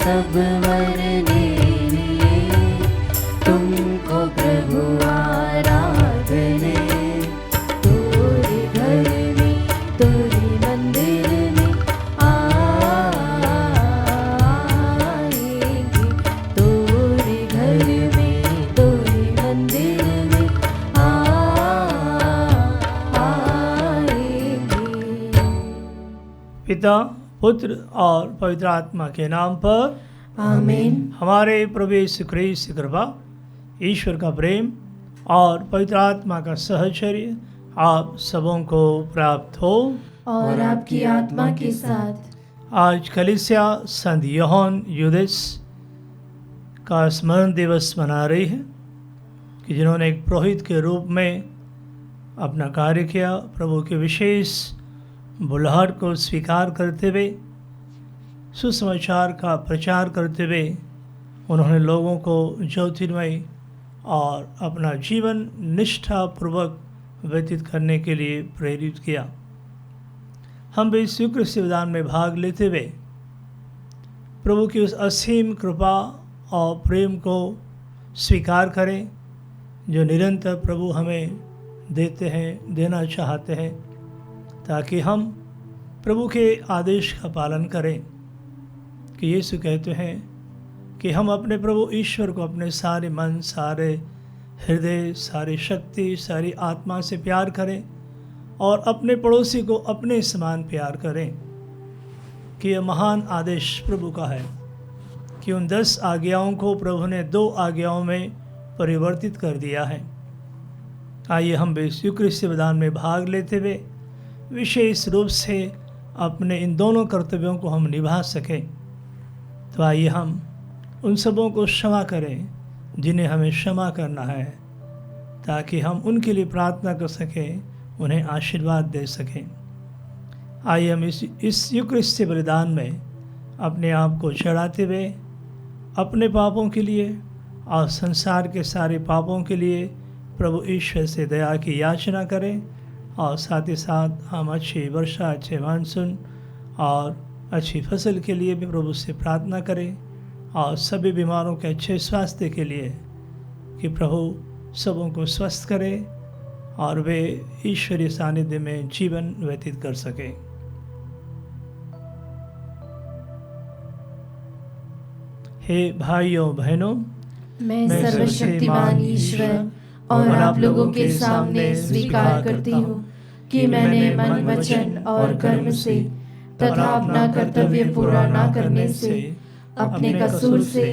सब वर लिए, तुमको प्रभु आराधने। तोरे घर में तोरे मंदिर में आएंगे, तोरे घर में तोरे मंदिर में आएंगे। पिता, पुत्र और पवित्र आत्मा के नाम पर आमीन। हमारे प्रभु यीशु ख्रीस्त की कृपा, ईश्वर का प्रेम और पवित्र आत्मा का सहचर्य आप सबों को प्राप्त हो। और आपकी आत्मा के साथ। आज कलीसिया संत यूहन्ना यूदेस का स्मरण दिवस मना रही है कि जिन्होंने एक पुरोहित के रूप में अपना कार्य किया, प्रभु के विशेष बुलाहट को स्वीकार करते हुए, सुसमाचार का प्रचार करते हुए उन्होंने लोगों को ज्योतिर्मय और अपना जीवन निष्ठापूर्वक व्यतीत करने के लिए प्रेरित किया। हम भी इस यूक्रिस्ट विधान में भाग लेते हुए प्रभु की उस असीम कृपा और प्रेम को स्वीकार करें जो निरंतर प्रभु हमें देते हैं, देना चाहते हैं, ताकि हम प्रभु के आदेश का पालन करें कि यीशु कहते हैं कि हम अपने प्रभु ईश्वर को अपने सारे मन, सारे हृदय, सारी शक्ति, सारी आत्मा से प्यार करें और अपने पड़ोसी को अपने समान प्यार करें। कि यह महान आदेश प्रभु का है कि उन 10 आज्ञाओं को प्रभु ने 2 आज्ञाओं में परिवर्तित कर दिया है। आइए हम भी इस यूक्रिस्ट विधान में भाग लेते हुए विशेष रूप से अपने इन दोनों कर्तव्यों को हम निभा सकें। तो आइए हम उन सबों को क्षमा करें जिन्हें हमें क्षमा करना है, ताकि हम उनके लिए प्रार्थना कर सकें, उन्हें आशीर्वाद दे सकें। आइए हम इस यूक्रिस्ट बलिदान में अपने आप को चढ़ाते हुए अपने पापों के लिए और संसार के सारे पापों के लिए प्रभु ईश्वर से दया की याचना करें, और साथ ही साथ हम अच्छी वर्षा, अच्छे मानसून और अच्छी फसल के लिए भी प्रभु से प्रार्थना करें, और सभी बीमारों के अच्छे स्वास्थ्य के लिए कि प्रभु सबों को स्वस्थ करे और वे ईश्वरीय सानिध्य में जीवन व्यतीत कर सकें। हे भाइयों बहनों, मैं सर्वशक्तिमान ईश्वर और आप लोगों के सामने स्वीकार करती हूँ कि मैंने मन, वचन और कर्म से तथा अपना कर्तव्य पूरा न करने से, अपने कसूर से,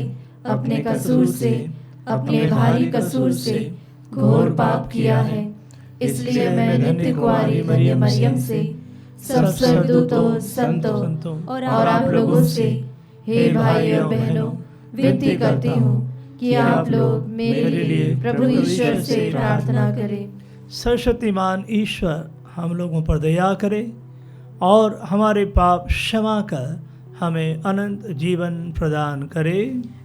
अपने भारी कसूर से घोर पाप किया है। इसलिए मैं नित्य कुंवारी मरियम से, सब स्वर्गदूतों, संतों और आप लोगों से, हे भाइयों बहनों, विनती करती हूँ कि आप लोग मेरे लिए प्रभु ईश्वर से प्रार्थना करें। सर्वशक्तिमान ईश्वर हम लोगों पर दया करे और हमारे पाप क्षमा कर हमें अनंत जीवन प्रदान करे।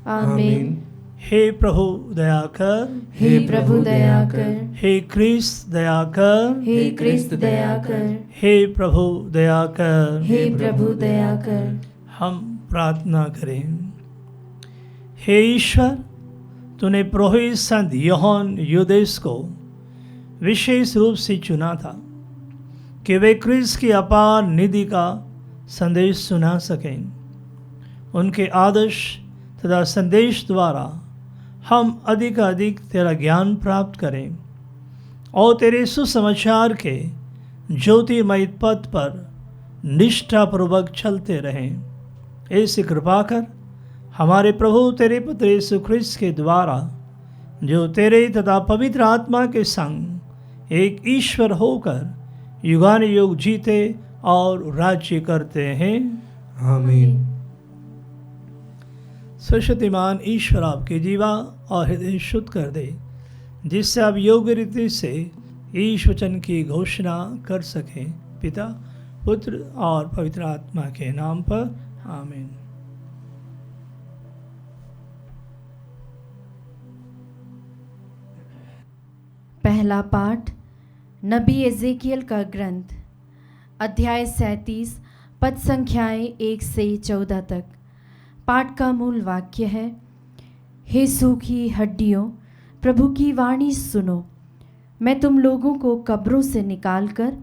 आमीन। हे प्रभु दया कर, हे प्रभु दया कर, हे क्रिस्त दया कर, हे क्रिस्त दया कर, हे प्रभु दया कर, हे प्रभु दया कर। हम प्रार्थना करें। हे ईश्वर, तूने पुरोहित संत यूहन्ना यूदेस को विशेष रूप से चुना था कि वे क्रिस्त की अपार निधि का संदेश सुना सकें। उनके आदर्श तथा संदेश द्वारा हम अधिक तेरा ज्ञान प्राप्त करें और तेरे सुसमाचार के ज्योतिर्मय पथ पर निष्ठापूर्वक चलते रहें। ऐसी कृपा कर हमारे प्रभु तेरे पुत्र यीशु ख्रीस्त के द्वारा, जो तेरे तथा पवित्र आत्मा के संग एक ईश्वर होकर युगानुयुग जीते और राज्य करते हैं। आमीन। सर्वशक्तिमान ईश्वर आपके जीवा और हृदय शुद्ध कर दे, जिससे आप योग्य रीति से ईश वचन की घोषणा कर सकें। पिता, पुत्र और पवित्र आत्मा के नाम पर आमीन। पहला पाठ नबी एजेकियल का ग्रंथ, अध्याय 37, पद संख्याएं 1 से 14 तक। पाठ का मूल वाक्य है, हे सूखी हड्डियों, प्रभु की वाणी सुनो, मैं तुम लोगों को कब्रों से निकालकर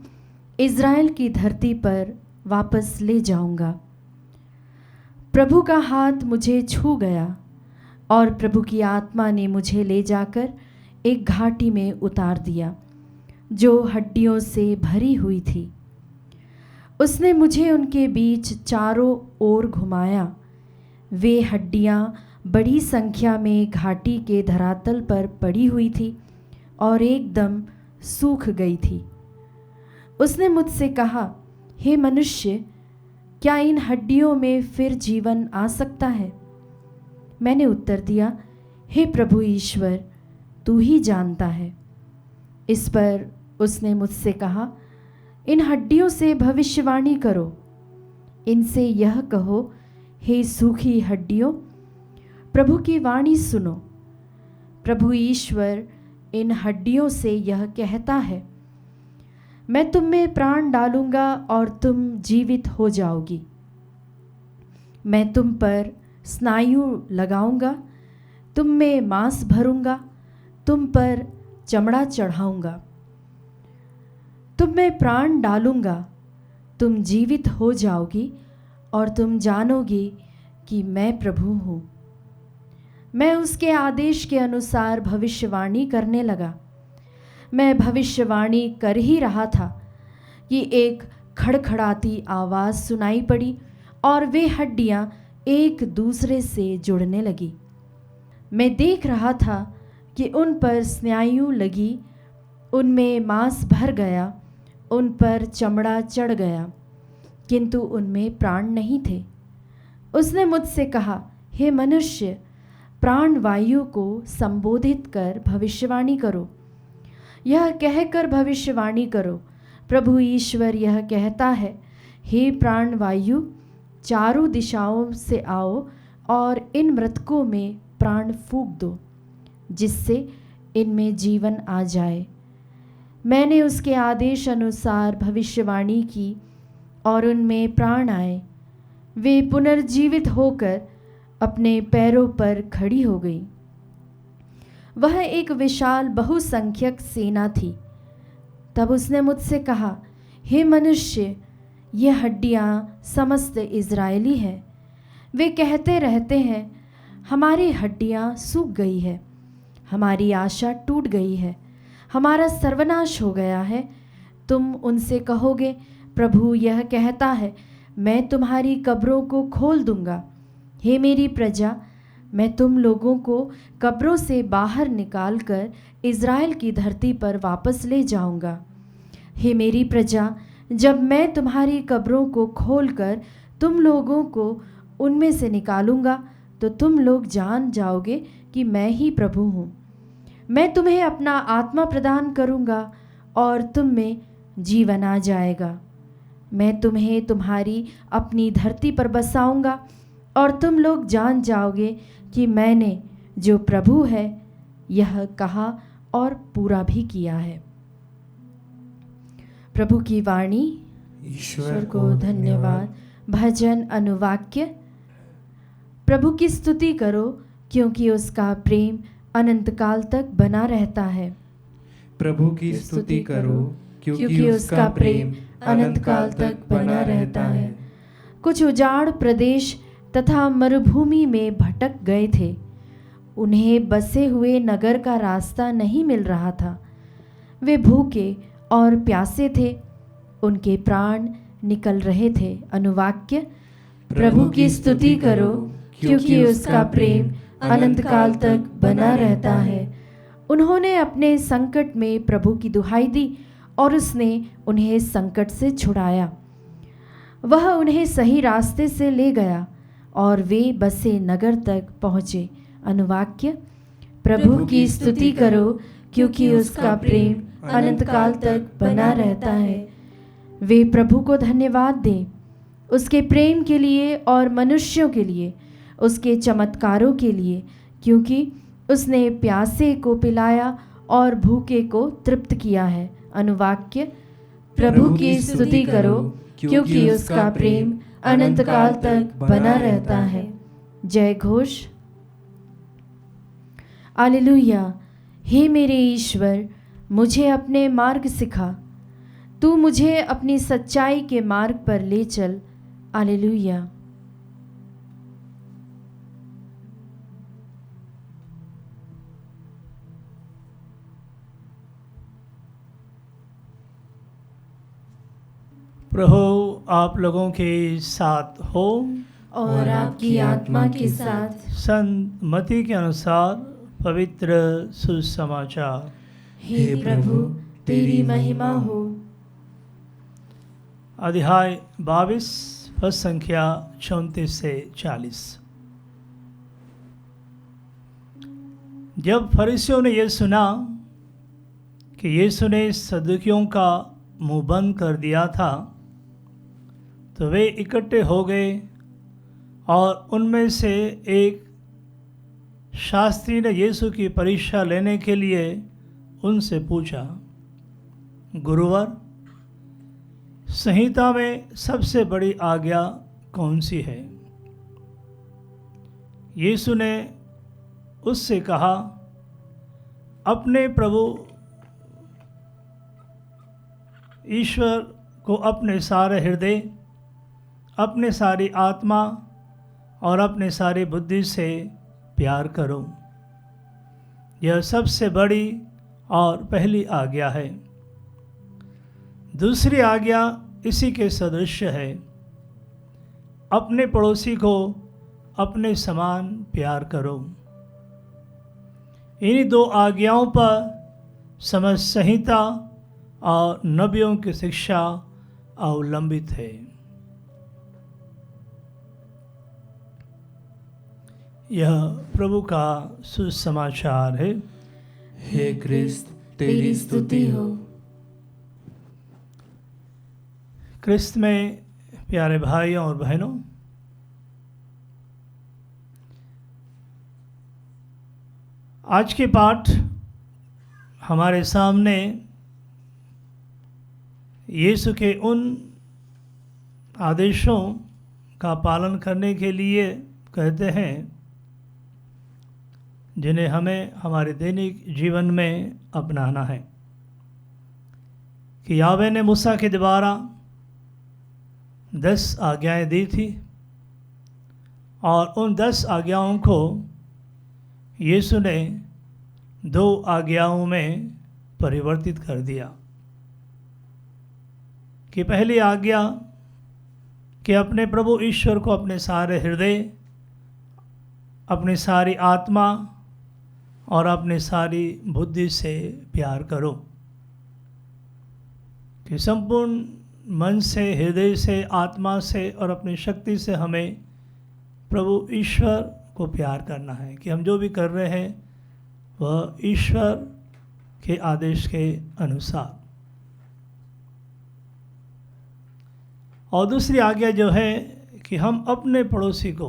इज़राइल की धरती पर वापस ले जाऊंगा। प्रभु का हाथ मुझे छू गया और प्रभु की आत्मा ने मुझे ले जाकर एक घाटी में उतार दिया जो हड्डियों से भरी हुई थी। उसने मुझे उनके बीच चारों ओर घुमाया। वे हड्डियां बड़ी संख्या में घाटी के धरातल पर पड़ी हुई थी और एकदम सूख गई थी। उसने मुझसे कहा, हे मनुष्य, क्या इन हड्डियों में फिर जीवन आ सकता है? मैंने उत्तर दिया, हे प्रभु ईश्वर, तू ही जानता है। इस पर उसने मुझसे कहा, इन हड्डियों से भविष्यवाणी करो, इनसे यह कहो, हे सूखी हड्डियों, प्रभु की वाणी सुनो। प्रभु ईश्वर इन हड्डियों से यह कहता है, मैं तुम में प्राण डालूंगा और तुम जीवित हो जाओगी। मैं तुम पर स्नायु लगाऊंगा, तुम में मांस भरूंगा, तुम पर चमड़ा चढ़ाऊंगा। तुम में प्राण डालूंगा, तुम जीवित हो जाओगी और तुम जानोगी कि मैं प्रभु हूँ। मैं उसके आदेश के अनुसार भविष्यवाणी करने लगा। मैं भविष्यवाणी कर ही रहा था कि एक खड़खड़ाती आवाज़ सुनाई पड़ी और वे हड्डियां एक दूसरे से जुड़ने लगी। मैं देख रहा था कि उन पर स्नायु लगी, उनमें मांस भर गया, उन पर चमड़ा चढ़ गया, किंतु उनमें प्राण नहीं थे। उसने मुझसे कहा, हे मनुष्य, प्राण वायु को संबोधित कर भविष्यवाणी करो। यह कहकर भविष्यवाणी करो, प्रभु ईश्वर यह कहता है, हे प्राण वायु, चारों दिशाओं से आओ और इन मृतकों में प्राण फूंक दो, जिससे इनमें जीवन आ जाए। मैंने उसके आदेश अनुसार भविष्यवाणी की और उनमें प्राण आए। वे पुनर्जीवित होकर अपने पैरों पर खड़ी हो गई। वह एक विशाल बहुसंख्यक सेना थी। तब उसने मुझसे कहा, हे मनुष्य, ये हड्डियां समस्त इज़राइली हैं। वे कहते रहते हैं, हमारी हड्डियां सूख गई है, हमारी आशा टूट गई है, हमारा सर्वनाश हो गया है। तुम उनसे कहोगे, प्रभु यह कहता है, मैं तुम्हारी कब्रों को खोल दूंगा। हे मेरी प्रजा, मैं तुम लोगों को कब्रों से बाहर निकालकर इज़राइल की धरती पर वापस ले जाऊंगा। हे मेरी प्रजा, जब मैं तुम्हारी कब्रों को खोलकर तुम लोगों को उनमें से निकालूंगा, तो तुम लोग जान जाओगे कि मैं ही प्रभु हूँ। मैं तुम्हें अपना आत्मा प्रदान करूँगा और तुम में जीवन आ जाएगा। मैं तुम्हें तुम्हारी अपनी धरती पर बसाऊंगा और तुम लोग जान जाओगे कि मैंने जो प्रभु है यह कहा और पूरा भी किया है। प्रभु की वाणी। ईश्वर को धन्यवाद। भजन अनुवाक्य। प्रभु की स्तुति करो, क्योंकि उसका प्रेम अनंत काल तक बना रहता है। प्रभु की स्तुति करो, क्योंकि उसका प्रेम अनंत काल तक बना रहता है। कुछ उजाड़ प्रदेश तथा मरुभूमि में भटक गए थे। उन्हें बसे हुए नगर का रास्ता नहीं मिल रहा था। वे भूखे और प्यासे थे, उनके प्राण निकल रहे थे। अनुवाक्य। प्रभु की स्तुति करो, क्योंकि उसका प्रेम अनंत काल तक बना रहता है। उन्होंने अपने संकट में प्रभु की दुहाई दी और उसने उन्हें संकट से छुड़ाया। वह उन्हें सही रास्ते से ले गया और वे बसे नगर तक पहुँचे। अनुवाक्य। प्रभु की स्तुति करो, क्योंकि उसका प्रेम अनंत काल तक बना रहता है। वे प्रभु को धन्यवाद दें, उसके प्रेम के लिए और मनुष्यों के लिए, उसके चमत्कारों के लिए, क्योंकि उसने प्यासे को पिलाया और भूखे को तृप्त किया है। अनुवाक्य। प्रभु की स्तुति करो, क्योंकि उसका प्रेम अनंत काल तक बना रहता है। जय घोष। हालेलुया। हे मेरे ईश्वर, मुझे अपने मार्ग सिखा, तू मुझे अपनी सच्चाई के मार्ग पर ले चल। हालेलुया। प्रभु आप लोगों के साथ हो और आपकी आत्मा के साथ। संत मत्ती के अनुसार पवित्र सुसमाचार। हे प्रभु तेरी महिमा हो। अध्याय 22 पद संख्या 34 से 40। जब फरीसियों ने यह सुना कि यीशु ने सदूकियों का मुंह बंद कर दिया था, तो वे इकट्ठे हो गए और उनमें से एक शास्त्री ने यीशु की परीक्षा लेने के लिए उनसे पूछा, गुरुवर, संहिता में सबसे बड़ी आज्ञा कौन सी है? यीशु ने उससे कहा, अपने प्रभु ईश्वर को अपने सारे हृदय, अपने सारी आत्मा और अपने सारी बुद्धि से प्यार करो। यह सबसे बड़ी और पहली आज्ञा है। दूसरी आज्ञा इसी के सदृश है, अपने पड़ोसी को अपने समान प्यार करो। इन्हीं दो आज्ञाओं पर समस्त संहिता और नबियों की शिक्षा अवलंबित है। यह प्रभु का सुसमाचार है। हे क्रिस्त तेरी स्तुति हो। क्रिस्त में प्यारे भाइयों और बहनों, आज के पाठ हमारे सामने यीशु के उन आदेशों का पालन करने के लिए कहते हैं जिन्हें हमें हमारे दैनिक जीवन में अपनाना है। कि यावे ने मूसा के द्वारा 10 आज्ञाएं दी थी और उन 10 आज्ञाओं को यीशु ने 2 आज्ञाओं में परिवर्तित कर दिया। कि पहली आज्ञा कि अपने प्रभु ईश्वर को अपने सारे हृदय, अपनी सारी आत्मा और अपनी सारी बुद्धि से प्यार करो। कि संपूर्ण मन से, हृदय से, आत्मा से और अपनी शक्ति से हमें प्रभु ईश्वर को प्यार करना है। कि हम जो भी कर रहे हैं वह ईश्वर के आदेश के अनुसार। और दूसरी आज्ञा जो है कि हम अपने पड़ोसी को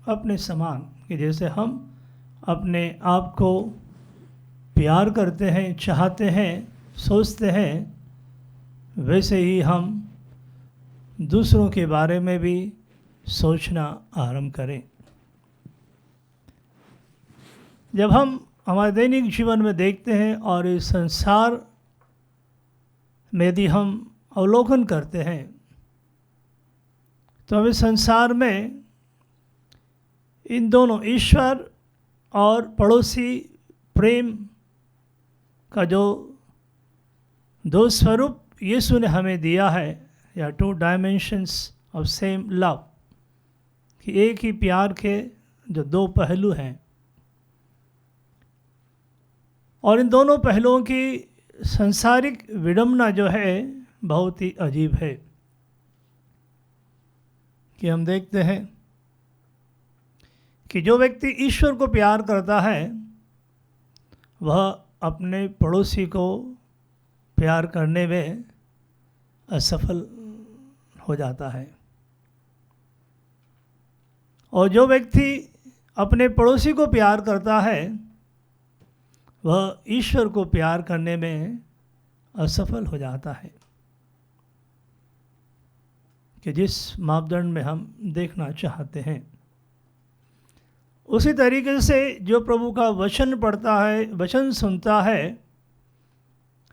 अपने समान, कि जैसे हम अपने आप को प्यार करते हैं, चाहते हैं, सोचते हैं, वैसे ही हम दूसरों के बारे में भी सोचना आरंभ करें। जब हम हमारे दैनिक जीवन में देखते हैं और इस संसार में यदि हम अवलोकन करते हैं, तो हमें संसार में इन दोनों ईश्वर और पड़ोसी प्रेम का जो 2 स्वरूप यीशु ने हमें दिया है, या 2 डायमेंशंस ऑफ सेम लव, कि एक ही प्यार के जो 2 पहलू हैं, और इन दोनों पहलुओं की सांसारिक विडंबना जो है बहुत ही अजीब है। कि हम देखते हैं कि जो व्यक्ति ईश्वर को प्यार करता है वह अपने पड़ोसी को प्यार करने में असफल हो जाता है, और जो व्यक्ति अपने पड़ोसी को प्यार करता है वह ईश्वर को प्यार करने में असफल हो जाता है। कि जिस मापदंड में हम देखना चाहते हैं। उसी तरीके से जो प्रभु का वचन पढ़ता है, वचन सुनता है,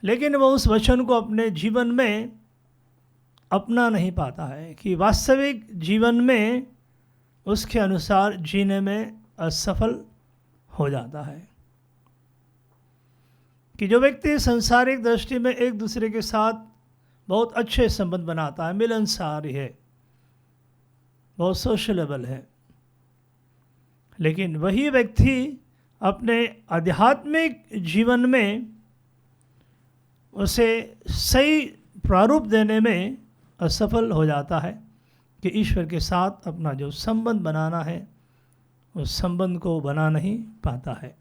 लेकिन वो उस वचन को अपने जीवन में अपना नहीं पाता है, कि वास्तविक जीवन में उसके अनुसार जीने में असफल हो जाता है। कि जो व्यक्ति सांसारिक दृष्टि में एक दूसरे के साथ बहुत अच्छे संबंध बनाता है, मिलनसार है, बहुत सोशलेबल है, लेकिन वही व्यक्ति अपने आध्यात्मिक जीवन में उसे सही प्रारूप देने में असफल हो जाता है, कि ईश्वर के साथ अपना जो संबंध बनाना है उस संबंध को बना नहीं पाता है।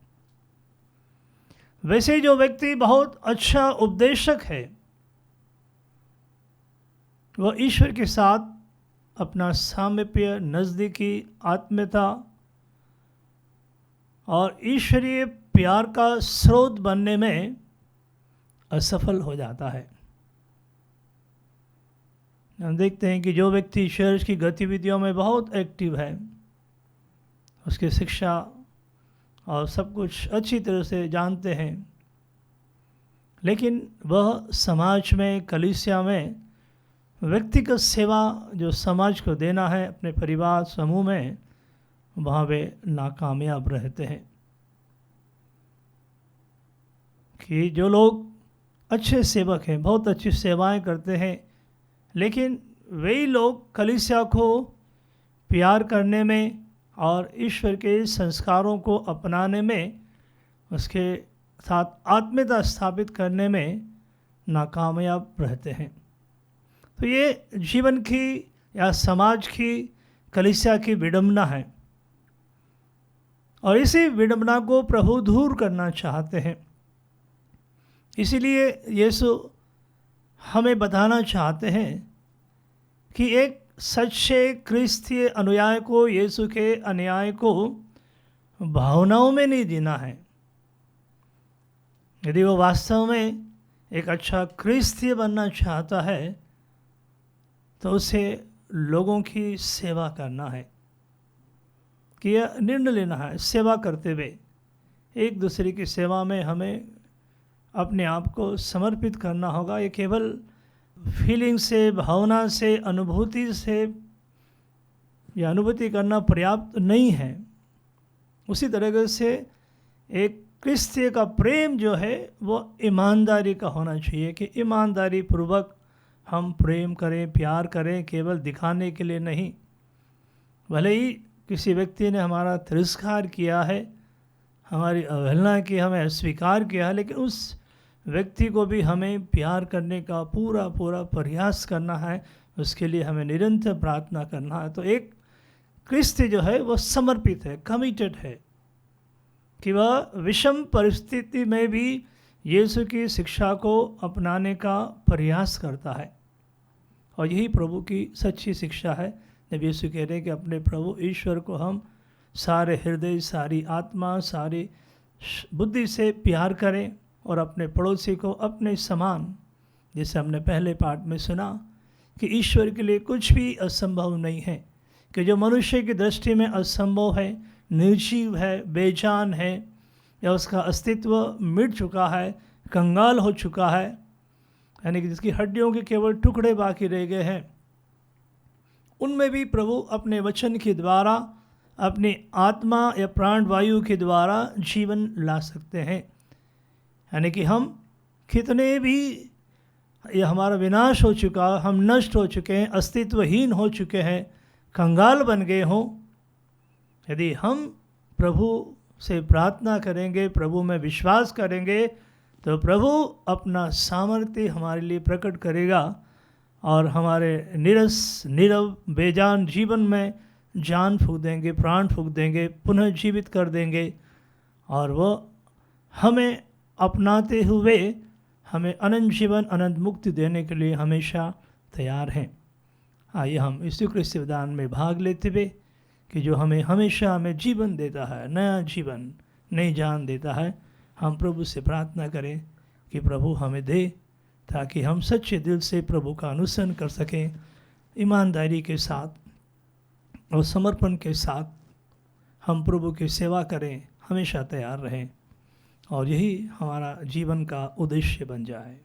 वैसे जो व्यक्ति बहुत अच्छा उपदेशक है, वह ईश्वर के साथ अपना सामीप्य, नज़दीकी, आत्मीयता और ईश्वरीय प्यार का स्रोत बनने में असफल हो जाता है। हम देखते हैं कि जो व्यक्ति चर्च की गतिविधियों में बहुत एक्टिव है, उसकी शिक्षा और सब कुछ अच्छी तरह से जानते हैं, लेकिन वह समाज में, कलीसिया में व्यक्तिगत सेवा जो समाज को देना है अपने परिवार समूह में, वहाँ वे नाकामयाब रहते हैं। कि जो लोग अच्छे सेवक हैं, बहुत अच्छी सेवाएं करते हैं, लेकिन वही लोग कलीसिया को प्यार करने में और ईश्वर के संस्कारों को अपनाने में, उसके साथ आत्मीयता स्थापित करने में नाकामयाब रहते हैं। तो ये जीवन की या समाज की, कलीसिया की विडंबना है, और इसी विडंबना को प्रभु दूर करना चाहते हैं। इसीलिए यीशु हमें बताना चाहते हैं कि एक सच्चे क्रिस्तीय अनुयायी को, यीशु के अनुयायी को भावनाओं में नहीं जीना है। यदि वो वास्तव में एक अच्छा क्रिस्तीय बनना चाहता है तो उसे लोगों की सेवा करना है, कि यह निर्णय लेना है सेवा करते हुए, एक दूसरे की सेवा में हमें अपने आप को समर्पित करना होगा। ये केवल फीलिंग से, भावना से, अनुभूति से या अनुभूति करना पर्याप्त नहीं है। उसी तरह से एक क्रिस्तीय का प्रेम जो है वो ईमानदारी का होना चाहिए, कि ईमानदारी पूर्वक हम प्रेम करें, प्यार करें, केवल दिखाने के लिए नहीं। भले ही किसी व्यक्ति ने हमारा तिरस्कार किया है, हमारी अवहेलना की, हमें अस्वीकार किया है, लेकिन उस व्यक्ति को भी हमें प्यार करने का पूरा प्रयास करना है, उसके लिए हमें निरंतर प्रार्थना करना है। तो एक क्रिस्ती जो है वो समर्पित है, कमिटेड है, कि वह विषम परिस्थिति में भी यीशु की शिक्षा को अपनाने का प्रयास करता है। और यही प्रभु की सच्ची शिक्षा है, जब यीशु कह रहे हैं कि अपने प्रभु ईश्वर को हम सारे हृदय, सारी आत्मा, सारी बुद्धि से प्यार करें, और अपने पड़ोसी को अपने समान। जैसे हमने पहले पाठ में सुना कि ईश्वर के लिए कुछ भी असंभव नहीं है, कि जो मनुष्य की दृष्टि में असंभव है, निर्जीव है, बेजान है, या उसका अस्तित्व मिट चुका है, कंगाल हो चुका है, यानी कि जिसकी हड्डियों के केवल टुकड़े बाकी रह गए हैं, उनमें भी प्रभु अपने वचन के द्वारा, अपनी आत्मा या प्राण वायु के द्वारा जीवन ला सकते हैं। यानी कि हम कितने भी, यह हमारा विनाश हो चुका, हम नष्ट हो चुके हैं, अस्तित्वहीन हो चुके हैं, कंगाल बन गए हों, यदि हम प्रभु से प्रार्थना करेंगे, प्रभु में विश्वास करेंगे, तो प्रभु अपना सामर्थ्य हमारे लिए प्रकट करेगा और हमारे निरस, नीरव, बेजान जीवन में जान फूंक देंगे, प्राण फूंक देंगे, पुनः जीवित कर देंगे, और वह हमें अपनाते हुए हमें अनंत जीवन, अनंत मुक्ति देने के लिए हमेशा तैयार हैं। आइए हम यीशु क्रिस्त विधान में भाग लेते हुए, कि जो हमें हमेशा हमें जीवन देता है, नया जीवन, नई जान देता है, हम प्रभु से प्रार्थना करें कि प्रभु हमें दे, ताकि हम सच्चे दिल से प्रभु का अनुसरण कर सकें, ईमानदारी के साथ और समर्पण के साथ हम प्रभु की सेवा करें, हमेशा तैयार रहें और यही हमारा जीवन का उद्देश्य बन जाए।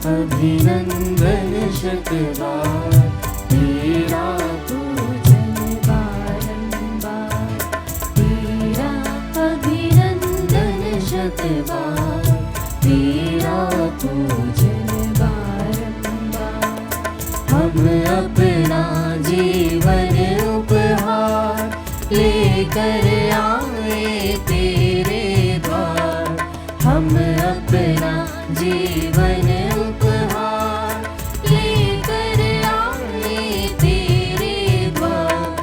अभिनंदन शतबार, तेरा पूजन बारंबार, तेरा अभिनंदन शतबार, तेरा पूजन बारंबार। हम अपना जीवन उपहार लेकर आए तेरे द्वार। हम अपना जीवन उपहार लेकर आए तेरे द्वार।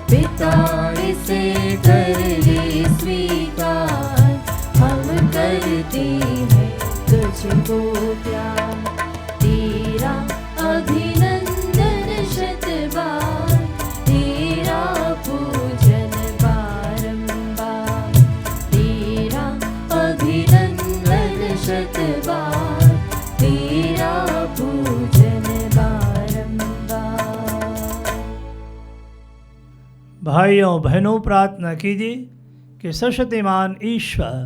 पिता इसे कर ले स्वीकार, हम करते हैं तुझको प्यार। तेरा अभिनंदन शतबार, तेरा पूजन बारंबार, तेरा अभिनंदन शतबार, तेरा पूजन बारंबार। भाइयों बहनों, प्रार्थना कीजिए कि सशक्तिमान ईश्वर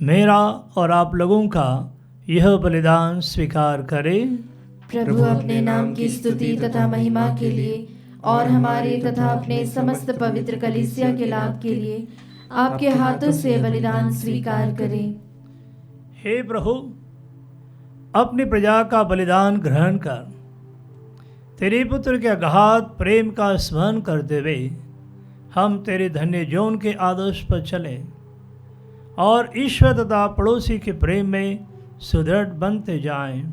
मेरा और आप लोगों का यह बलिदान स्वीकार करे। प्रभु अपने नाम की स्तुति तथा महिमा के लिए और हमारे तथा अपने समस्त पवित्र कलीसिया के लाभ के लिए आपके हाथों से बलिदान स्वीकार करें। हे प्रभु, अपनी प्रजा का बलिदान ग्रहण कर तेरे पुत्र के अगाध प्रेम का स्मरण करते हुए हम तेरे धन्य जौन के आदर्श पर चलें और ईश्वर तथा पड़ोसी के प्रेम में सुदृढ़ बनते जाएं।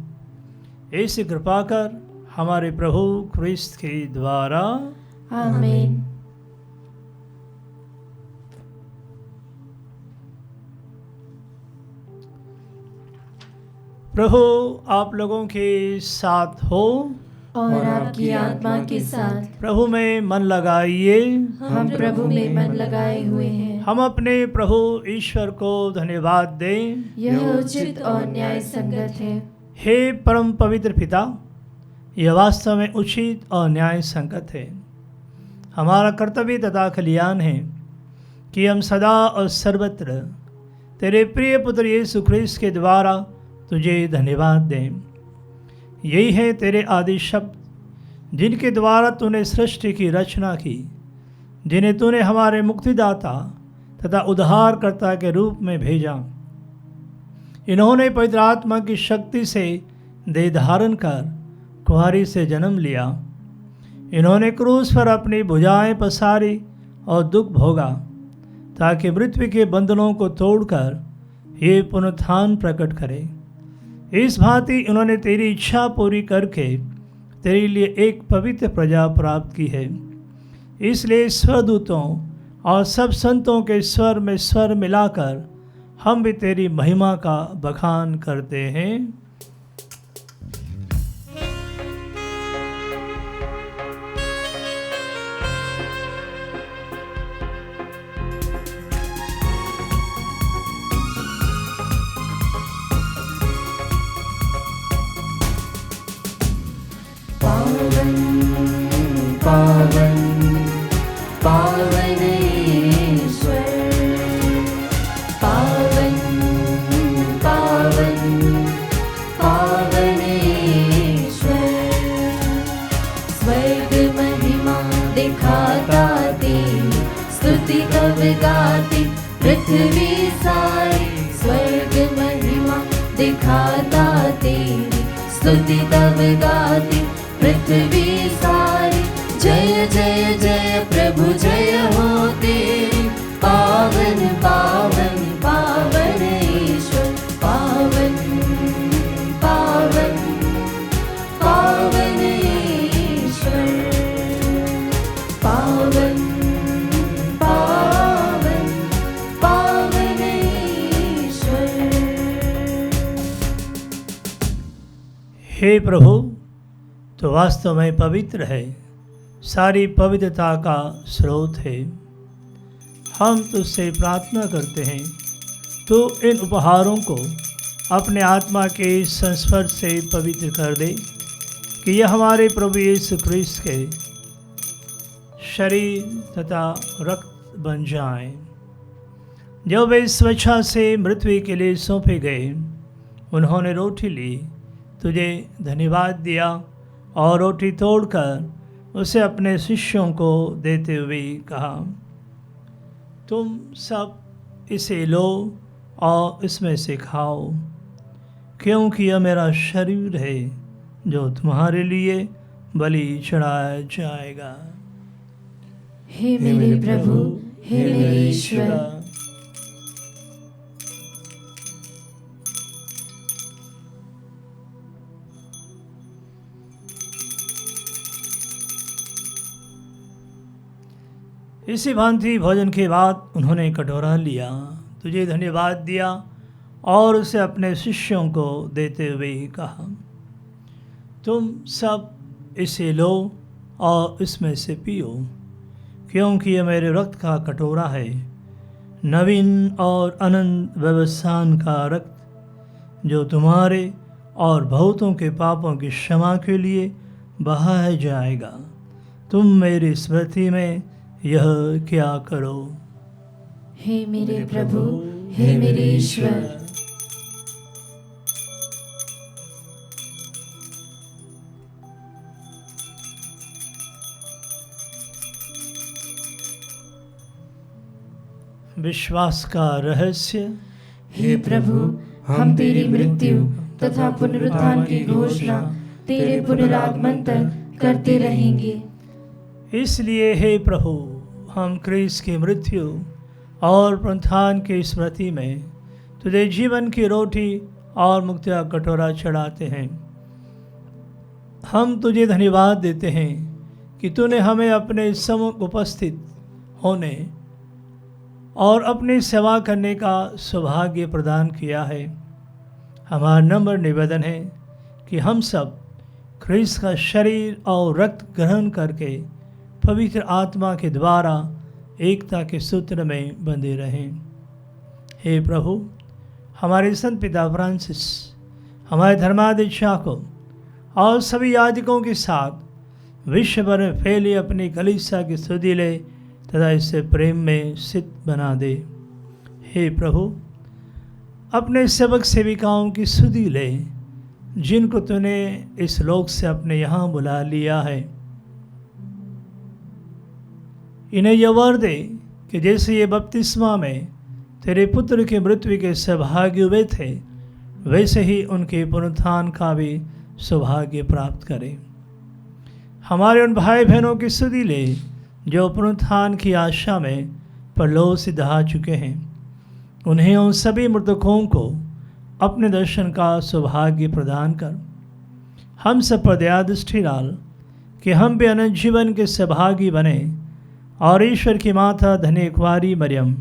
ऐसी कृपा कर हमारे प्रभु क्रिस्त के द्वारा। आमीन। प्रभु आप लोगों के साथ हो और आपकी आत्मा के साथ। प्रभु में मन लगाइए। हम प्रभु में मन लगाए हुए हैं। हम अपने प्रभु ईश्वर को धन्यवाद दें। यह उचित और न्याय संगत है। हे परम पवित्र पिता, यह वास्तव में उचित और न्याय संगत है। हमारा कर्तव्य तथा कल्याण है कि हम सदा और सर्वत्र तेरे प्रिय पुत्र यीशु ख्रीस्त के द्वारा तुझे धन्यवाद दें। यही है तेरे आदि शब्द जिनके द्वारा तूने सृष्टि की रचना की, जिन्हें तूने हमारे मुक्तिदाता तथा उद्धारकर्ता के रूप में भेजा। इन्होंने पवित्र आत्मा की शक्ति से देह धारण कर कुंवारी से जन्म लिया। इन्होंने क्रूस पर अपनी भुजाएं पसारी और दुख भोगा, ताकि मृत्यु के बंधनों को तोड़कर ये पुनरुत्थान प्रकट करे। इस भांति उन्होंने तेरी इच्छा पूरी करके तेरे लिए एक पवित्र प्रजा प्राप्त की है। इसलिए स्वरदूतों और सब संतों के स्वर में स्वर मिलाकर हम भी तेरी महिमा का बखान करते हैं। पावन पावन ईश्वर, पावन पावन पावन ईश्वर। स्वर्ग महिमा दिखाता तेरी स्तुति कब गाती पृथ्वी सारी। स्वर्ग महिमा दिखाता तेरी स्तुति तब गाती पृथ्वी सारी। जय जय जय प्रभु जय हो तेरी, पावन पावन पावन ईश्वर। पावन पावन पावन ईश्वर, पावन पावन पावन ईश्वर। हे प्रभु, तो वास्तव में पवित्र है, सारी पवित्रता का स्रोत है। हम तुझसे प्रार्थना करते हैं, तो इन उपहारों को अपने आत्मा के संस्पर्श से पवित्र कर दे, कि यह हमारे प्रभु यीशु ख्रीस्त के शरीर तथा रक्त बन जाएं। जब वे स्वेच्छा से मृत्यु के लिए सौंपे गए, उन्होंने रोटी ली, तुझे धन्यवाद दिया और रोटी तोड़कर उसे अपने शिष्यों को देते हुए कहा, तुम सब इसे लो और इसमें से खाओ, क्योंकि यह मेरा शरीर है जो तुम्हारे लिए बलि चढ़ाया जाएगा। हे मेरे प्रभु, हे मेरे ईश्वर, इसी भांति भोजन के बाद उन्होंने कटोरा लिया, तुझे धन्यवाद दिया और उसे अपने शिष्यों को देते हुए कहा, तुम सब इसे लो और इसमें से पियो, क्योंकि यह मेरे रक्त का कटोरा है, नवीन और अनंत व्यवसान का रक्त, जो तुम्हारे और बहुतों के पापों की क्षमा के लिए बहाया जाएगा। तुम मेरी स्मृति में यह क्या करो। हे मेरे प्रभु, हे मेरे ईश्वर, विश्वास का रहस्य। हे प्रभु, हम तेरी मृत्यु तथा पुनरुत्थान की घोषणा तेरे पुनरागमन तक करते रहेंगे। इसलिए हे प्रभु, हम क्रिस्त की मृत्यु और पुनरुत्थान की स्मृति में तुझे जीवन की रोटी और मुक्ति का कटोरा चढ़ाते हैं। हम तुझे धन्यवाद देते हैं कि तूने हमें अपने सम्मुख उपस्थित होने और अपनी सेवा करने का सौभाग्य प्रदान किया है। हमारा नम्र निवेदन है कि हम सब ख्रीस्त का शरीर और रक्त ग्रहण करके पवित्र आत्मा के द्वारा एकता के सूत्र में बंधे रहें। हे प्रभु, हमारे संत पिता फ्रांसिस, हमारे धर्माध्यक्षों और सभी याजकों के साथ विश्व भर में फैली अपनी कलीसिया की स्तुति ले तथा इसे प्रेम में सिद्ध बना दे। हे प्रभु, अपने सेवक सेविकाओं की स्तुति ले, जिनको तूने इस लोक से अपने यहाँ बुला लिया है। इन्हें यह वर दे कि जैसे ये बपतिस्मा में तेरे पुत्र के मृत्यु के सौभाग्य हुए थे, वैसे ही उनके पुनरुत्थान का भी सौभाग्य प्राप्त करें। हमारे उन भाई बहनों की स्तुति ले जो पुनरुत्थान की आशा में परलोक से दहा चुके हैं। उन्हें उन सभी मृतकों को अपने दर्शन का सौभाग्य प्रदान कर। हम सब पर दया दृष्टि डाल कि हम भी अनंत जीवन के सहभागी बने और ईश्वर की माता धन्य कुंवारी मरियम,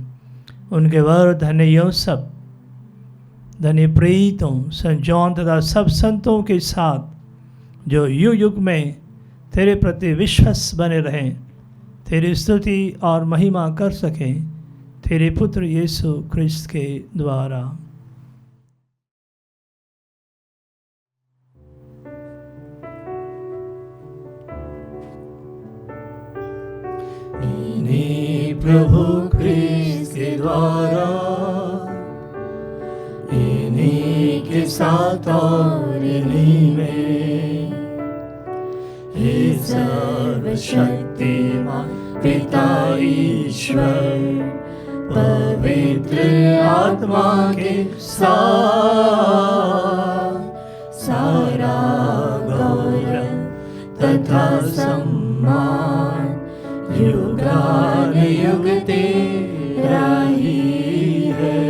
उनके वर धन्य यूसुफ, धन्य प्रीतों संत जॉन तथा सब संतों के साथ जो युग युग में तेरे प्रति विश्वास बने रहें, तेरी स्तुति और महिमा कर सकें, तेरे पुत्र यीशु ख्रीस्त के द्वारा। इन्हीं प्रभु ख्रीस्त के द्वारा, इन्हीं के साथ और इन्हीं में, हे सर्वशक्तिमान पिता ईश्वर, पवित्र आत्मा के साथ सारा गौरव तथा सम्मान युगानुयुग तेरा ही है।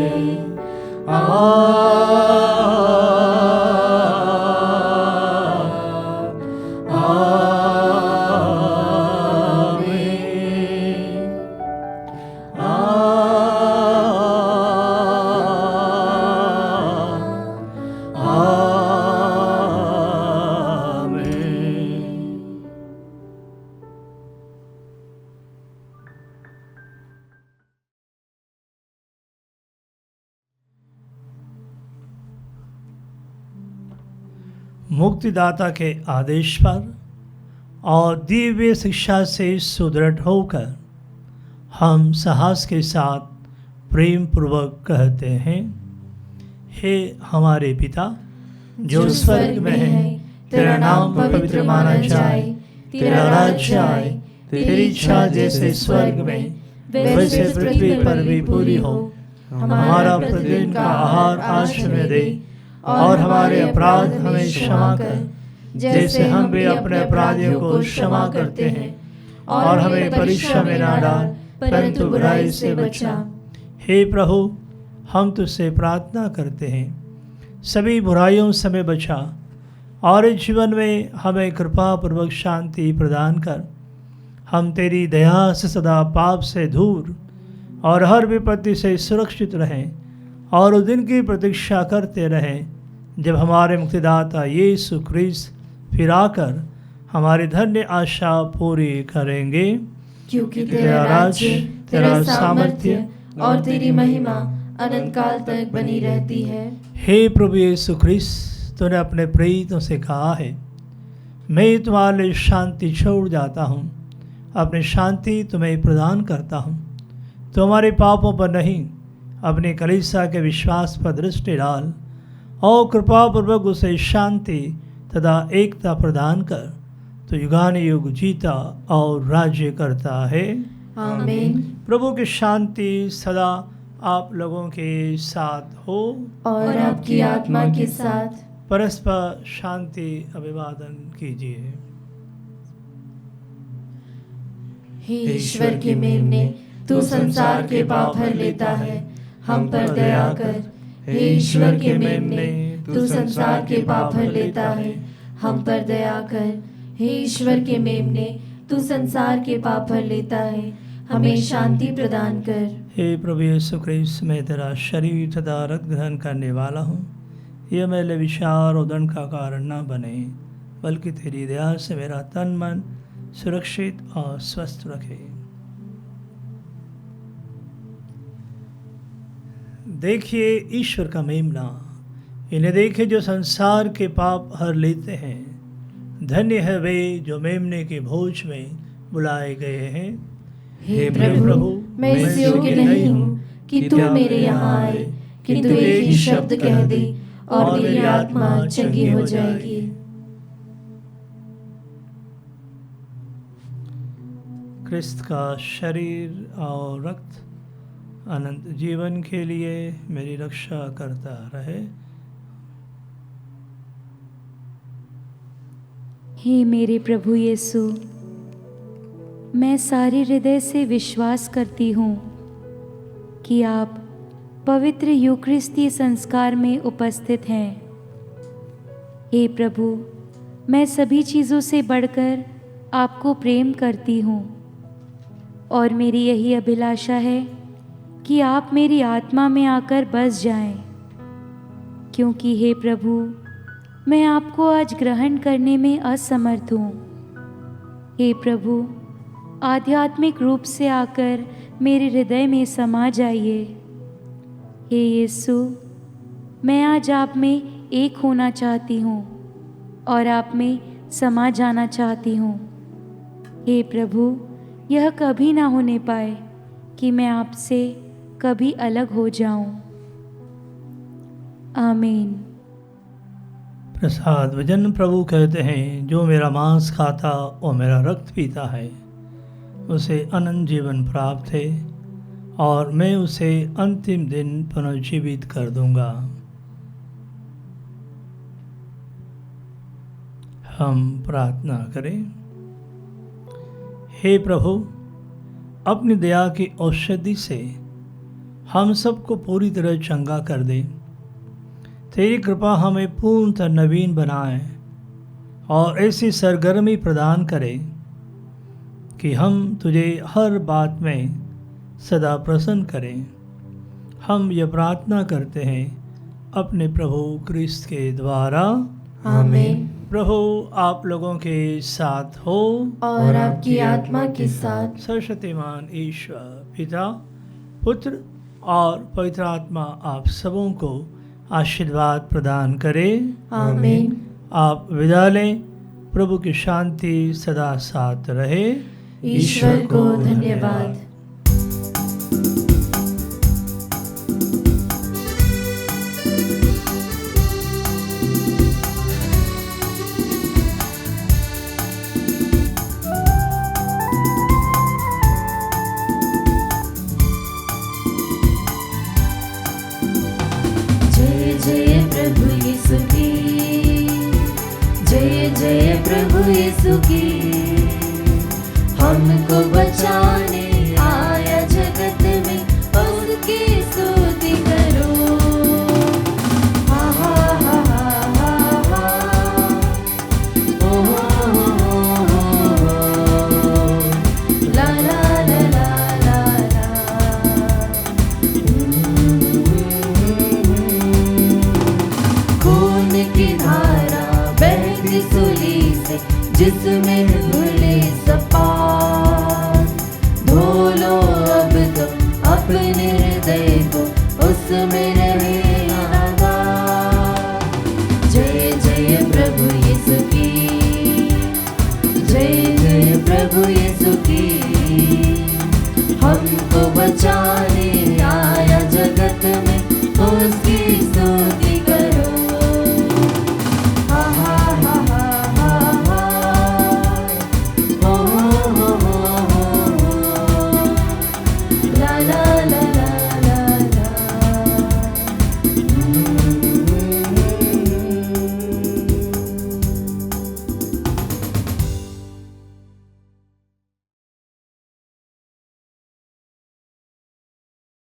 मुक्तिदाता के आदेश पर और दिव्य शिक्षा से सुदृढ़ होकर हम साहस के साथ प्रेम पूर्वक कहते हैं, हे हमारे पिता जो स्वर्ग में है, तेरा नाम पवित्र माना जाए, तेरा राज्य आए, तेरी इच्छा जैसे स्वर्ग में वैसे पृथ्वी पर भी पूरी हो। हमारा प्रतिदिन का आहार आज हमें दे और हमारे अपराध हमें क्षमा कर जैसे हम भी अपने अपराधियों को क्षमा करते हैं, और हमें परीक्षा में ना डाल परंतु बुराई से बचा। हे प्रभु, हम तुझसे प्रार्थना करते हैं, सभी बुराइयों से हमें बचा और इस जीवन में हमें कृपा पूर्वक शांति प्रदान कर हम तेरी दया से सदा पाप से दूर और हर विपत्ति से सुरक्षित रहें और उस दिन की प्रतीक्षा करते रहें जब हमारे मुक्तिदाता यीशु ख्रीस्त फिर आकर हमारी धन्य आशा पूरी करेंगे। क्योंकि तेरा राज्य, तेरा सामर्थ्य और तेरी महिमा अनंत काल तक बनी रहती है। हे प्रभु यीशु ख्रीस्त, तूने अपने प्रेरितों से कहा है, मैं तुम्हारे लिए शांति छोड़ जाता हूँ, अपनी शांति तुम्हें प्रदान करता हूँ। तो हमारे पापों पर नहीं, अपनी कलीसिया के विश्वास पर दृष्टि डाल और कृपापूर्वक उसे शांति तथा एकता प्रदान कर। तो युगानुयुग जीता और राज्य करता है। आमीन। प्रभु की शांति सदा आप लोगों के साथ हो और आपकी आत्मा के साथ। परस्पर शांति अभिवादन कीजिए। हे ईश्वर के मेमने, तू संसार के पाप भर लेता है, हम पर दया कर। हे ईश्वर के मेमने, तू संसार के पाप भर लेता है, हम पर दया कर। हे ईश्वर के मेमने, तू संसार के पाप भर लेता है, हमें शांति प्रदान कर। हे प्रभु यीशु ख्रीस्त, मैं तेरा शरीर तथा रक्त ग्रहण करने वाला हूँ। यह मेरे विचार और दंड का कारण न बने, बल्कि तेरी दया से मेरा तन मन सुरक्षित और स्वस्थ रखे। देखिए ईश्वर का मेमना, इन्हें देखे जो संसार के पाप हर लेते हैं। धन्य है वे जो मेमने के भोज में बुलाए गए हैं। हे प्रभु, मैं इस योग्य नहीं हूँ कि तू मेरे यहाँ आए, किंतु एक ही शब्द कह दे और मेरी आत्मा चंगी हो जाएगी। क्रिस्त का शरीर और रक्त अनंत जीवन के लिए मेरी रक्षा करता रहे। हे मेरे प्रभु यीशु, मैं सारे हृदय से विश्वास करती हूँ कि आप पवित्र यूकरिस्ती संस्कार में उपस्थित हैं। हे प्रभु, मैं सभी चीज़ों से बढ़कर आपको प्रेम करती हूँ और मेरी यही अभिलाषा है कि आप मेरी आत्मा में आकर बस जाएं, क्योंकि हे प्रभु, मैं आपको आज ग्रहण करने में असमर्थ हूँ। हे प्रभु, आध्यात्मिक रूप से आकर मेरे हृदय में समा जाइए। हे यीशु, मैं आज आप में एक होना चाहती हूँ और आप में समा जाना चाहती हूँ। हे प्रभु, यह कभी ना होने पाए कि मैं आपसे कभी अलग हो जाऊं। आमीन। प्रसाद वचन प्रभु कहते हैं, जो मेरा मांस खाता और मेरा रक्त पीता है उसे अनंत जीवन प्राप्त है और मैं उसे अंतिम दिन पुनर्जीवित कर दूंगा। हम प्रार्थना करें। हे प्रभु, अपनी दया की औषधि से हम सबको पूरी तरह चंगा कर दे। तेरी कृपा हमें पूर्णतः नवीन बनाए और ऐसी सरगर्मी प्रदान करे कि हम तुझे हर बात में सदा प्रसन्न करें। हम यह प्रार्थना करते हैं अपने प्रभु क्रिस्त के द्वारा। आमीन। प्रभु आप लोगों के साथ हो और आपकी आत्मा के साथ। सर्वशक्तिमान ईश्वर पिता, पुत्र और पवित्र आत्मा आप सबों को आशीर्वाद प्रदान करे। आमीन। आप विदा लें। प्रभु की शांति सदा साथ रहे। ईश्वर को धन्यवाद। जय जय प्रभु यीशु की, जय जय प्रभु यीशु की। हमको बचाने आया जगत में, उसकी स्तुति करो। हा हा हा हा हा हा। ओ हो हो। ला ला ला ला ला ला। खून की धारा बहती सूली से, जिसमें